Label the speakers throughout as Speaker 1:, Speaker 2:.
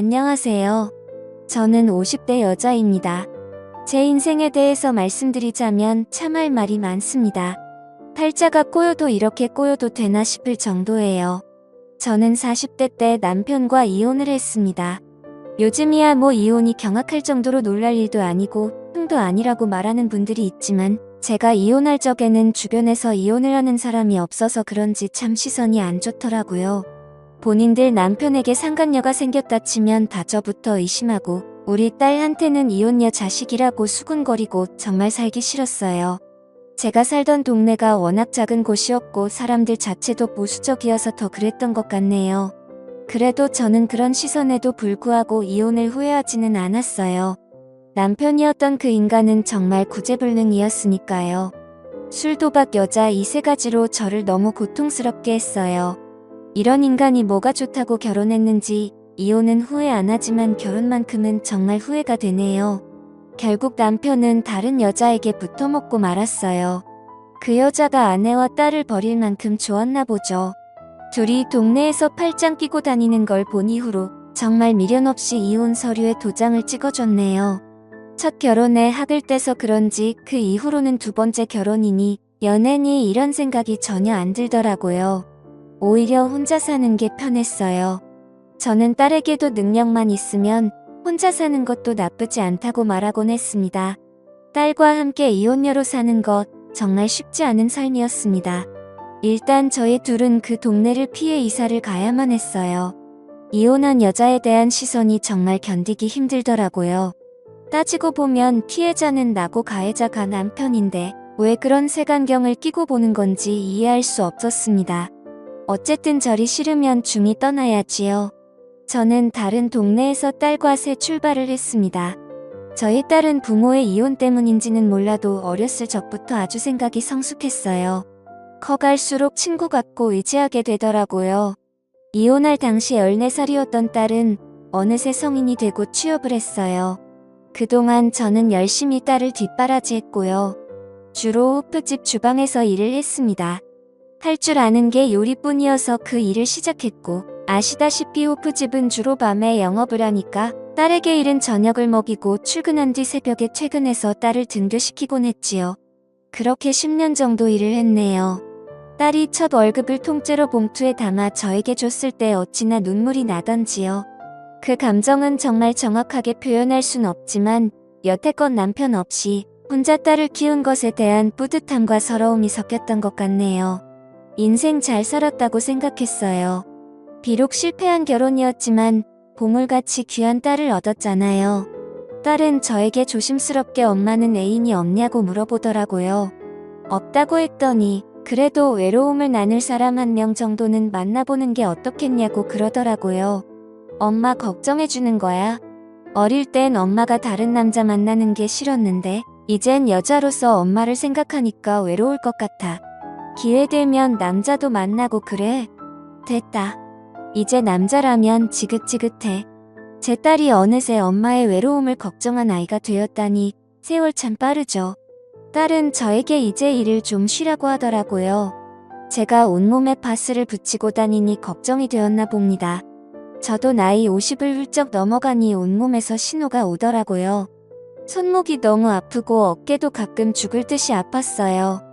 Speaker 1: 안녕하세요. 저는 50대 여자입니다. 제 인생에 대해서 말씀드리자면 참 할 말이 많습니다. 팔자가 꼬여도 이렇게 꼬여도 되나 싶을 정도예요. 저는 40대 때 남편과 이혼을 했습니다. 요즘이야 뭐 이혼이 경악할 정도로 놀랄 일도 아니고 흥도 아니라고 말하는 분들이 있지만 제가 이혼할 적에는 주변에서 이혼을 하는 사람이 없어서 그런지 참 시선이 안 좋더라고요. 본인들 남편에게 상간녀가 생겼다 치면 다저부터 의심하고 우리 딸한테는 이혼녀 자식이라고 수군거리고 정말 살기 싫었어요. 제가 살던 동네가 워낙 작은 곳이었고 사람들 자체도 보수적이어서 더 그랬던 것 같네요. 그래도 저는 그런 시선에도 불구하고 이혼을 후회하지는 않았어요. 남편이었던 그 인간은 정말 구제불능이었으니까요. 술, 도박, 여자 이 세 가지로 저를 너무 고통스럽게 했어요. 이런 인간이 뭐가 좋다고 결혼했는지 이혼은 후회 안 하지만 결혼만큼은 정말 후회가 되네요. 결국 남편은 다른 여자에게 붙어먹고 말았어요. 그 여자가 아내와 딸을 버릴 만큼 좋았나 보죠. 둘이 동네에서 팔짱 끼고 다니는 걸 본 이후로 정말 미련 없이 이혼 서류에 도장을 찍어줬네요. 첫 결혼에 학을 떼서 그런지 그 이후로는 두 번째 결혼이니 연애니 이런 생각이 전혀 안 들더라고요. 오히려 혼자 사는 게 편했어요. 저는 딸에게도 능력만 있으면 혼자 사는 것도 나쁘지 않다고 말하곤 했습니다. 딸과 함께 이혼녀로 사는 것 정말 쉽지 않은 삶이었습니다. 일단 저희 둘은 그 동네를 피해 이사를 가야만 했어요. 이혼한 여자에 대한 시선이 정말 견디기 힘들더라고요. 따지고 보면 피해자는 나고 가해자가 남편인데 왜 그런 색안경을 끼고 보는 건지 이해할 수 없었습니다. 어쨌든 저리 싫으면 중이 떠나야지요. 저는 다른 동네에서 딸과 새 출발을 했습니다. 저희 딸은 부모의 이혼 때문인지는 몰라도 어렸을 적부터 아주 생각이 성숙했어요. 커갈수록 친구 같고 의지하게 되더라고요. 이혼할 당시 14살이었던 딸은 어느새 성인이 되고 취업을 했어요. 그동안 저는 열심히 딸을 뒷바라지했고요. 주로 호프집 주방에서 일을 했습니다. 할 줄 아는 게 요리뿐이어서 그 일을 시작했고 아시다시피 호프집은 주로 밤에 영업을 하니까 딸에게 이른 저녁을 먹이고 출근한 뒤 새벽에 퇴근해서 딸을 등교시키곤 했지요. 그렇게 10년 정도 일을 했네요. 딸이 첫 월급을 통째로 봉투에 담아 저에게 줬을 때 어찌나 눈물이 나던지요. 그 감정은 정말 정확하게 표현할 순 없지만 여태껏 남편 없이 혼자 딸을 키운 것에 대한 뿌듯함과 서러움이 섞였던 것 같네요. 인생 잘 살았다고 생각했어요. 비록 실패한 결혼이었지만 보물같이 귀한 딸을 얻었잖아요. 딸은 저에게 조심스럽게 엄마는 애인이 없냐고 물어보더라고요. 없다고 했더니 그래도 외로움을 나눌 사람 한 명 정도는 만나보는 게 어떻겠냐고 그러더라고요. 엄마 걱정해주는 거야. 어릴 땐 엄마가 다른 남자 만나는 게 싫었는데 이젠 여자로서 엄마를 생각하니까 외로울 것 같아. 기회되면 남자도 만나고 그래. 됐다. 이제 남자라면 지긋지긋해. 제 딸이 어느새 엄마의 외로움을 걱정한 아이가 되었다니 세월 참 빠르죠. 딸은 저에게 이제 일을 좀 쉬라고 하더라고요. 제가 온몸에 파스를 붙이고 다니니 걱정이 되었나 봅니다. 저도 나이 50을 훌쩍 넘어가니 온몸에서 신호가 오더라고요. 손목이 너무 아프고 어깨도 가끔 죽을 듯이 아팠어요.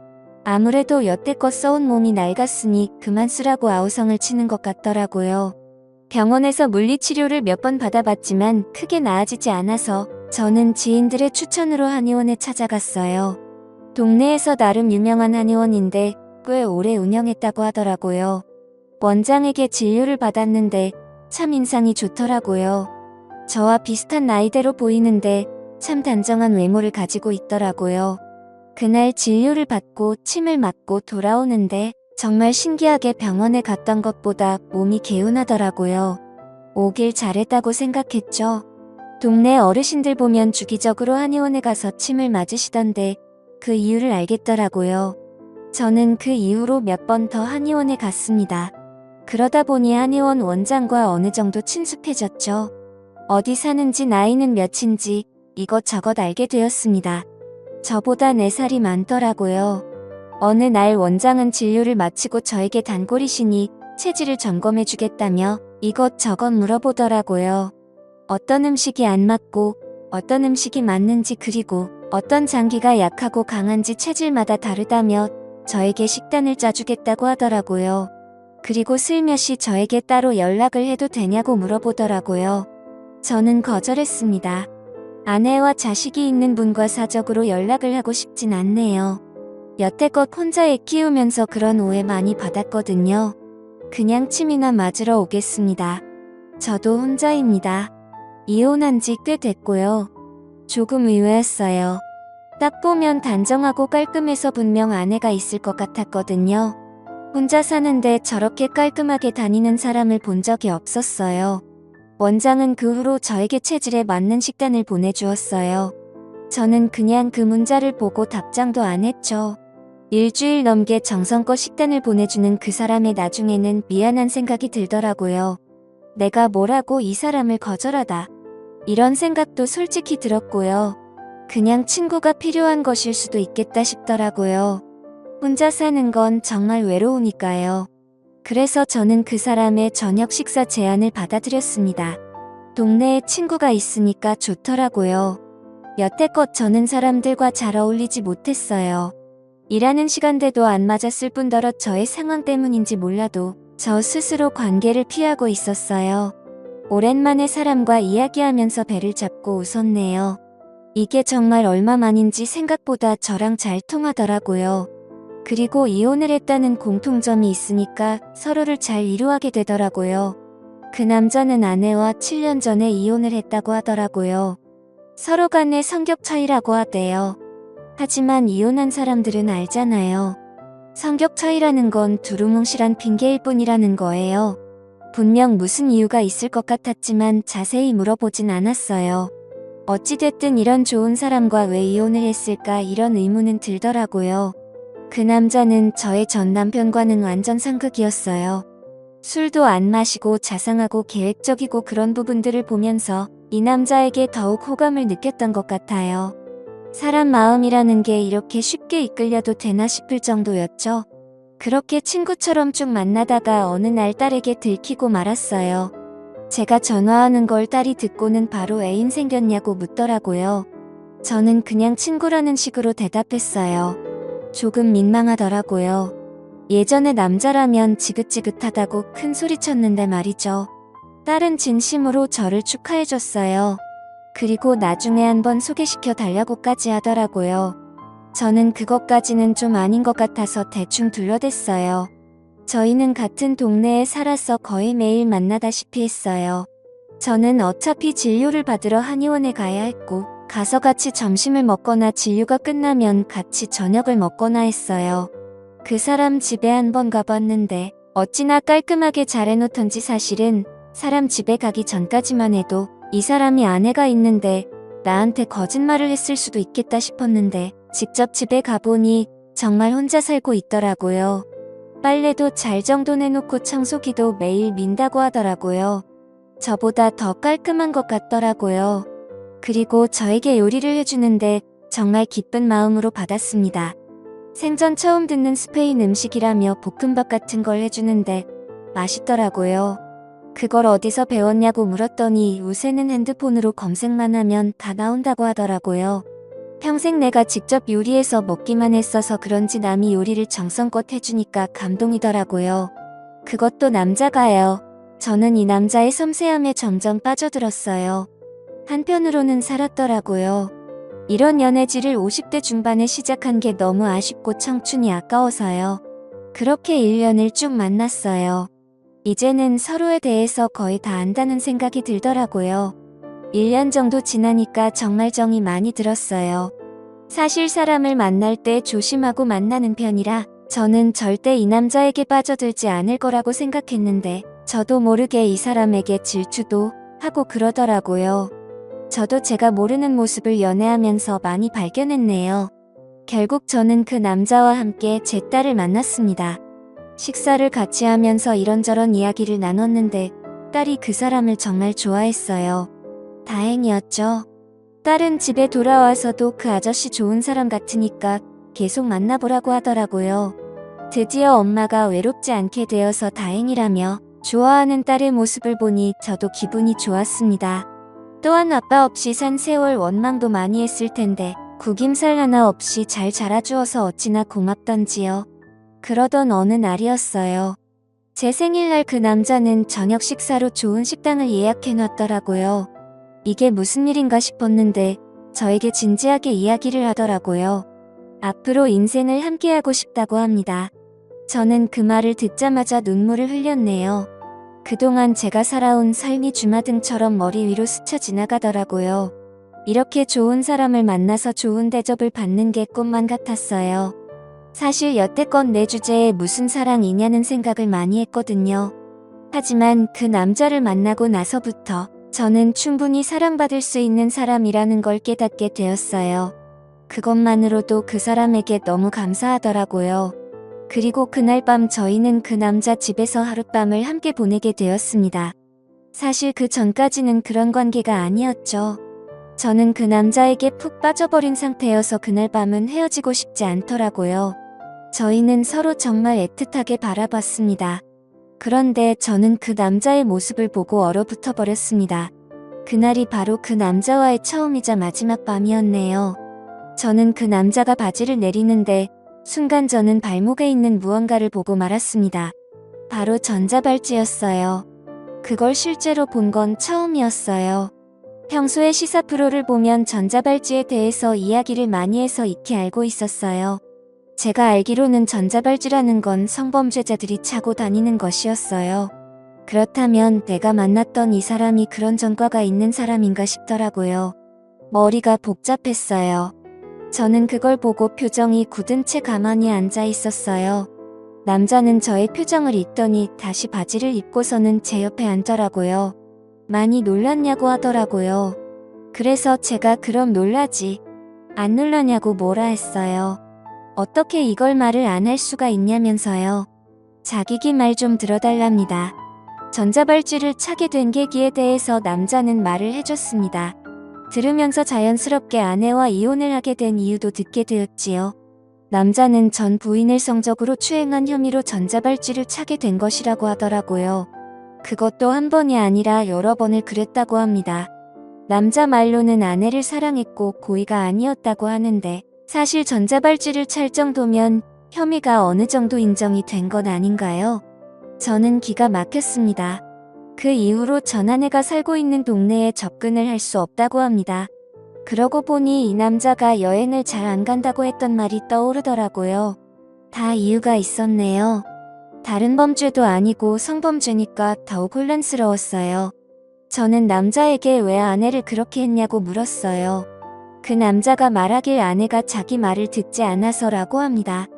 Speaker 1: 아무래도 여태껏 써온 몸이 낡았으니 그만 쓰라고 아우성을 치는 것 같더라고요. 병원에서 물리치료를 몇 번 받아봤지만 크게 나아지지 않아서 저는 지인들의 추천으로 한의원에 찾아갔어요. 동네에서 나름 유명한 한의원인데 꽤 오래 운영했다고 하더라고요. 원장에게 진료를 받았는데 참 인상이 좋더라고요. 저와 비슷한 나이대로 보이는데 참 단정한 외모를 가지고 있더라고요. 그날 진료를 받고 침을 맞고 돌아오는데 정말 신기하게 병원에 갔던 것보다 몸이 개운하더라고요. 오길 잘했다고 생각했죠. 동네 어르신들 보면 주기적으로 한의원에 가서 침을 맞으시던데 그 이유를 알겠더라고요. 저는 그 이후로 몇 번 더 한의원에 갔습니다. 그러다 보니 한의원 원장과 어느 정도 친숙해졌죠. 어디 사는지 나이는 몇인지 이것저것 알게 되었습니다. 저보다 4살이 많더라고요. 어느 날 원장은 진료를 마치고 저에게 단골이시니 체질을 점검해 주겠다며 이것저것 물어보더라고요. 어떤 음식이 안 맞고 어떤 음식이 맞는지, 그리고 어떤 장기가 약하고 강한지 체질마다 다르다며 저에게 식단을 짜주겠다고 하더라고요. 그리고 슬며시 저에게 따로 연락을 해도 되냐고 물어보더라고요. 저는 거절했습니다. 아내와 자식이 있는 분과 사적으로 연락을 하고 싶진 않네요. 여태껏 혼자 애 키우면서 그런 오해 많이 받았거든요. 그냥 침이나 맞으러 오겠습니다. 저도 혼자입니다. 이혼한 지 꽤 됐고요. 조금 의외였어요. 딱 보면 단정하고 깔끔해서 분명 아내가 있을 것 같았거든요. 혼자 사는데 저렇게 깔끔하게 다니는 사람을 본 적이 없었어요. 원장은 그 후로 저에게 체질에 맞는 식단을 보내주었어요. 저는 그냥 그 문자를 보고 답장도 안 했죠. 일주일 넘게 정성껏 식단을 보내주는 그 사람의 나중에는 미안한 생각이 들더라고요. 내가 뭐라고 이 사람을 거절하다. 이런 생각도 솔직히 들었고요. 그냥 친구가 필요한 것일 수도 있겠다 싶더라고요. 혼자 사는 건 정말 외로우니까요. 그래서 저는 그 사람의 저녁 식사 제안을 받아들였습니다. 동네에 친구가 있으니까 좋더라고요. 여태껏 저는 사람들과 잘 어울리지 못했어요. 일하는 시간대도 안 맞았을 뿐더러 저의 상황 때문인지 몰라도 저 스스로 관계를 피하고 있었어요. 오랜만에 사람과 이야기하면서 배를 잡고 웃었네요. 이게 정말 얼마만인지 생각보다 저랑 잘 통하더라고요. 그리고 이혼을 했다는 공통점이 있으니까 서로를 잘 이해하게 되더라고요. 그 남자는 아내와 7년 전에 이혼을 했다고 하더라고요. 서로 간의 성격 차이라고 하대요. 하지만 이혼한 사람들은 알잖아요. 성격 차이라는 건 두루뭉실한 핑계일 뿐이라는 거예요. 분명 무슨 이유가 있을 것 같았지만 자세히 물어보진 않았어요. 어찌됐든 이런 좋은 사람과 왜 이혼을 했을까, 이런 의문은 들더라고요. 그 남자는 저의 전 남편과는 완전 상극이었어요. 술도 안 마시고 자상하고 계획적이고 그런 부분들을 보면서 이 남자에게 더욱 호감을 느꼈던 것 같아요. 사람 마음이라는 게 이렇게 쉽게 이끌려도 되나 싶을 정도였죠. 그렇게 친구처럼 쭉 만나다가 어느 날 딸에게 들키고 말았어요. 제가 전화하는 걸 딸이 듣고는 바로 애인 생겼냐고 묻더라고요. 저는 그냥 친구라는 식으로 대답했어요. 조금 민망하더라고요. 예전에 남자라면 지긋지긋하다고 큰 소리 쳤는데 말이죠. 딸은 진심으로 저를 축하해줬어요. 그리고 나중에 한번 소개시켜 달라고까지 하더라고요. 저는 그것까지는 좀 아닌 것 같아서 대충 둘러댔어요. 저희는 같은 동네에 살아서 거의 매일 만나다시피 했어요. 저는 어차피 진료를 받으러 한의원에 가야 했고, 가서 같이 점심을 먹거나 진료가 끝나면 같이 저녁을 먹거나 했어요. 그 사람 집에 한번 가봤는데 어찌나 깔끔하게 잘 해놓던지, 사실은 사람 집에 가기 전까지만 해도 이 사람이 아내가 있는데 나한테 거짓말을 했을 수도 있겠다 싶었는데, 직접 집에 가보니 정말 혼자 살고 있더라고요. 빨래도 잘 정돈해놓고 청소기도 매일 민다고 하더라고요. 저보다 더 깔끔한 것 같더라고요. 그리고 저에게 요리를 해주는데 정말 기쁜 마음으로 받았습니다. 생전 처음 듣는 스페인 음식이라며 볶음밥 같은 걸 해주는데 맛있더라고요. 그걸 어디서 배웠냐고 물었더니 요새는 핸드폰으로 검색만 하면 다 나온다고 하더라고요. 평생 내가 직접 요리해서 먹기만 했어서 그런지 남이 요리를 정성껏 해주니까 감동이더라고요. 그것도 남자가요. 저는 이 남자의 섬세함에 점점 빠져들었어요. 한편으로는 살았더라고요. 이런 연애질을 50대 중반에 시작한 게 너무 아쉽고 청춘이 아까워서요. 그렇게 1년을 쭉 만났어요. 이제는 서로에 대해서 거의 다 안다는 생각이 들더라고요. 1년 정도 지나니까 정말 정이 많이 들었어요. 사실 사람을 만날 때 조심하고 만나는 편이라 저는 절대 이 남자에게 빠져들지 않을 거라고 생각했는데, 저도 모르게 이 사람에게 질투도 하고 그러더라고요. 저도 제가 모르는 모습을 연애하면서 많이 발견했네요. 결국 저는 그 남자와 함께 제 딸을 만났습니다. 식사를 같이 하면서 이런저런 이야기를 나눴는데 딸이 그 사람을 정말 좋아했어요. 다행이었죠. 딸은 집에 돌아와서도 그 아저씨 좋은 사람 같으니까 계속 만나보라고 하더라고요. 드디어 엄마가 외롭지 않게 되어서 다행이라며 좋아하는 딸의 모습을 보니 저도 기분이 좋았습니다. 또한 아빠 없이 산 세월 원망도 많이 했을 텐데 구김살 하나 없이 잘 자라주어서 어찌나 고맙던지요. 그러던 어느 날이었어요. 제 생일날 그 남자는 저녁 식사로 좋은 식당을 예약해놨더라고요. 이게 무슨 일인가 싶었는데 저에게 진지하게 이야기를 하더라고요. 앞으로 인생을 함께하고 싶다고 합니다. 저는 그 말을 듣자마자 눈물을 흘렸네요. 그동안 제가 살아온 삶이 주마등처럼 머리 위로 스쳐 지나가더라고요. 이렇게 좋은 사람을 만나서 좋은 대접을 받는 게 꿈만 같았어요. 사실 여태껏 내 주제에 무슨 사랑이냐는 생각을 많이 했거든요. 하지만 그 남자를 만나고 나서부터 저는 충분히 사랑받을 수 있는 사람이라는 걸 깨닫게 되었어요. 그것만으로도 그 사람에게 너무 감사하더라고요. 그리고 그날 밤 저희는 그 남자 집에서 하룻밤을 함께 보내게 되었습니다. 사실 그 전까지는 그런 관계가 아니었죠. 저는 그 남자에게 푹 빠져버린 상태여서 그날 밤은 헤어지고 싶지 않더라고요. 저희는 서로 정말 애틋하게 바라봤습니다. 그런데 저는 그 남자의 모습을 보고 얼어붙어 버렸습니다. 그날이 바로 그 남자와의 처음이자 마지막 밤이었네요. 저는 그 남자가 바지를 내리는데 순간 저는 발목에 있는 무언가를 보고 말았습니다. 바로 전자발찌였어요. 그걸 실제로 본 건 처음이었어요. 평소에 시사 프로를 보면 전자발찌에 대해서 이야기를 많이 해서 익히 알고 있었어요. 제가 알기로는 전자발찌라는 건 성범죄자들이 차고 다니는 것이었어요. 그렇다면 내가 만났던 이 사람이 그런 전과가 있는 사람인가 싶더라고요. 머리가 복잡했어요. 저는 그걸 보고 표정이 굳은 채 가만히 앉아 있었어요. 남자는 저의 표정을 읽더니 다시 바지를 입고서는 제 옆에 앉더라고요. 많이 놀랐냐고 하더라고요. 그래서 제가 그럼 놀라지. 안 놀라냐고 뭐라 했어요. 어떻게 이걸 말을 안 할 수가 있냐면서요. 자기기 말 좀 들어달랍니다. 전자발찌를 차게 된 계기에 대해서 남자는 말을 해줬습니다. 들으면서 자연스럽게 아내와 이혼을 하게 된 이유도 듣게 되었지요. 남자는 전 부인을 성적으로 추행한 혐의로 전자발찌를 차게 된 것이라고 하더라고요. 그것도 한 번이 아니라 여러 번을 그랬다고 합니다. 남자 말로는 아내를 사랑했고 고의가 아니었다고 하는데 사실 전자발찌를 찰 정도면 혐의가 어느 정도 인정이 된 건 아닌가요? 저는 기가 막혔습니다. 그 이후로 전 아내가 살고 있는 동네에 접근을 할 수 없다고 합니다. 그러고 보니 이 남자가 여행을 잘 안 간다고 했던 말이 떠오르더라고요. 다 이유가 있었네요. 다른 범죄도 아니고 성범죄니까 더욱 혼란스러웠어요. 저는 남자에게 왜 아내를 그렇게 했냐고 물었어요. 그 남자가 말하길 아내가 자기 말을 듣지 않아서라고 합니다.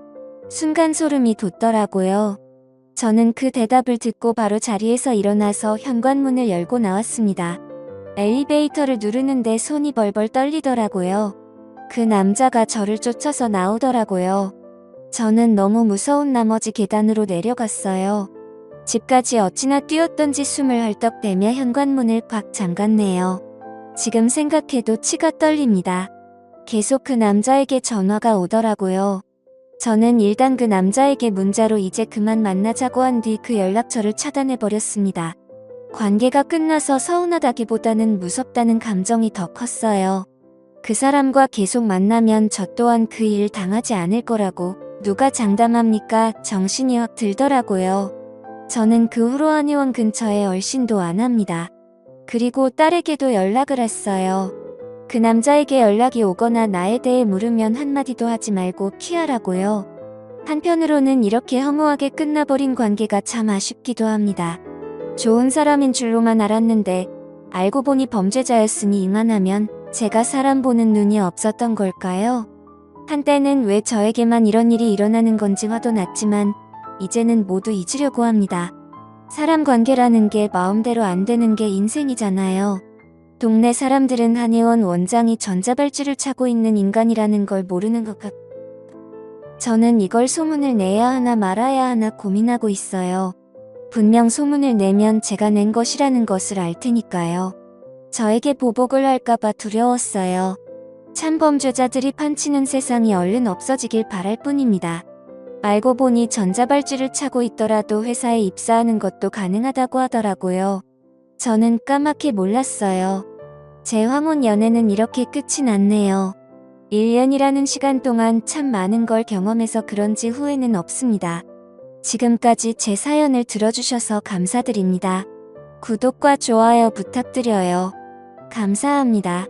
Speaker 1: 순간 소름이 돋더라고요. 저는 그 대답을 듣고 바로 자리에서 일어나서 현관문을 열고 나왔습니다. 엘리베이터를 누르는데 손이 벌벌 떨리더라고요. 그 남자가 저를 쫓아서 나오더라고요. 저는 너무 무서운 나머지 계단으로 내려갔어요. 집까지 어찌나 뛰었던지 숨을 헐떡대며 현관문을 꽉 잠갔네요. 지금 생각해도 치가 떨립니다. 계속 그 남자에게 전화가 오더라고요. 저는 일단 그 남자에게 문자로 이제 그만 만나자고 한 뒤 그 연락처를 차단해버렸습니다. 관계가 끝나서 서운하다기보다는 무섭다는 감정이 더 컸어요. 그 사람과 계속 만나면 저 또한 그 일 당하지 않을 거라고 누가 장담합니까? 정신이 확 들더라고요. 저는 그 후로 한의원 근처에 얼씬도 안 합니다. 그리고 딸에게도 연락을 했어요. 그 남자에게 연락이 오거나 나에 대해 물으면 한마디도 하지 말고 피하라고요. 한편으로는 이렇게 허무하게 끝나버린 관계가 참 아쉽기도 합니다. 좋은 사람인 줄로만 알았는데 알고 보니 범죄자였으니 이만하면 제가 사람 보는 눈이 없었던 걸까요? 한때는 왜 저에게만 이런 일이 일어나는 건지 화도 났지만 이제는 모두 잊으려고 합니다. 사람 관계라는 게 마음대로 안 되는 게 인생이잖아요. 동네 사람들은 한의원 원장이 전자발찌를 차고 있는 인간이라는 걸 모르는 것 같... 저는 이걸 소문을 내야 하나 말아야 하나 고민하고 있어요. 분명 소문을 내면 제가 낸 것이라는 것을 알 테니까요. 저에게 보복을 할까봐 두려웠어요. 참범죄자들이 판치는 세상이 얼른 없어지길 바랄 뿐입니다. 알고 보니 전자발찌를 차고 있더라도 회사에 입사하는 것도 가능하다고 하더라고요. 저는 까맣게 몰랐어요. 제 황혼 연애는 이렇게 끝이 났네요. 1년이라는 시간 동안 참 많은 걸 경험해서 그런지 후회는 없습니다. 지금까지 제 사연을 들어주셔서 감사드립니다. 구독과 좋아요 부탁드려요. 감사합니다.